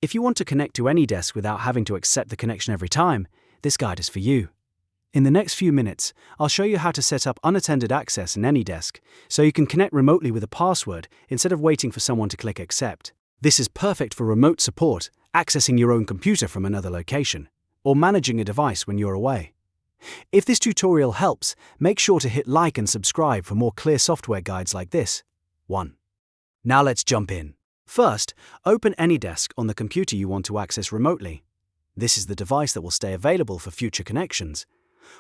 If you want to connect to AnyDesk without having to accept the connection every time, this guide is for you. In the next few minutes, I'll show you how to set up unattended access in AnyDesk so you can connect remotely with a password instead of waiting for someone to click accept. This is perfect for remote support, accessing your own computer from another location, or managing a device when you're away. If this tutorial helps, make sure to hit like and subscribe for more clear software guides like this. 1. Now let's jump in. First, open AnyDesk on the computer you want to access remotely. This is the device that will stay available for future connections.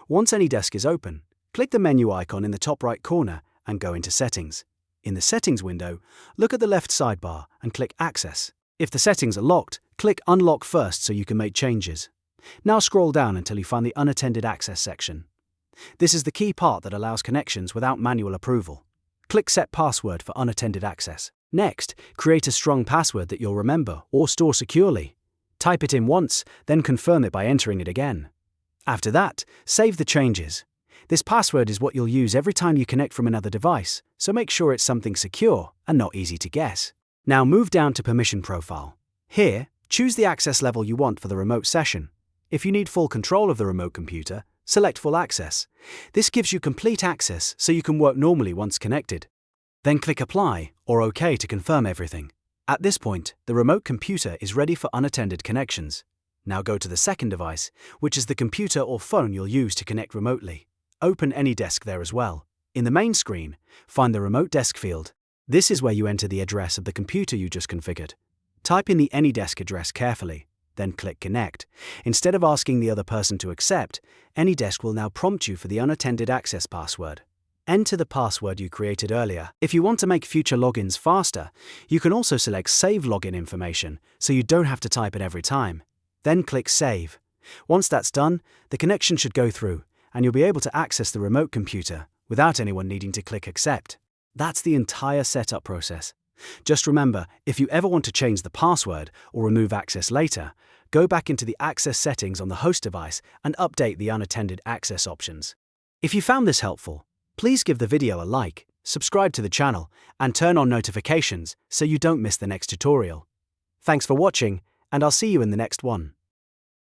Once AnyDesk is open, click the menu icon in the top right corner and go into Settings. In the Settings window, look at the left sidebar and click Access. If the settings are locked, click Unlock first so you can make changes. Now scroll down until you find the Unattended Access section. This is the key part that allows connections without manual approval. Click Set Password for unattended access. Next, create a strong password that you'll remember or store securely. Type it in once, then confirm it by entering it again. After that, save the changes. This password is what you'll use every time you connect from another device, so make sure it's something secure and not easy to guess. Now move down to Permission Profile. Here, choose the access level you want for the remote session. If you need full control of the remote computer, select Full Access. This gives you complete access so you can work normally once connected. Then click Apply or OK to confirm everything. At this point, the remote computer is ready for unattended connections. Now go to the second device, which is the computer or phone you'll use to connect remotely. Open AnyDesk there as well. In the main screen, find the Remote Desk field. This is where you enter the address of the computer you just configured. Type in the AnyDesk address carefully, then click Connect. Instead of asking the other person to accept, AnyDesk will now prompt you for the unattended access password. Enter the password you created earlier. If you want to make future logins faster, you can also select Save Login Information so you don't have to type it every time. Then click Save. Once that's done, the connection should go through, and you'll be able to access the remote computer without anyone needing to click Accept. That's the entire setup process. Just remember, if you ever want to change the password or remove access later, go back into the access settings on the host device and update the unattended access options. If you found this helpful, please give the video a like, subscribe to the channel, and turn on notifications so you don't miss the next tutorial. Thanks for watching, and I'll see you in the next one.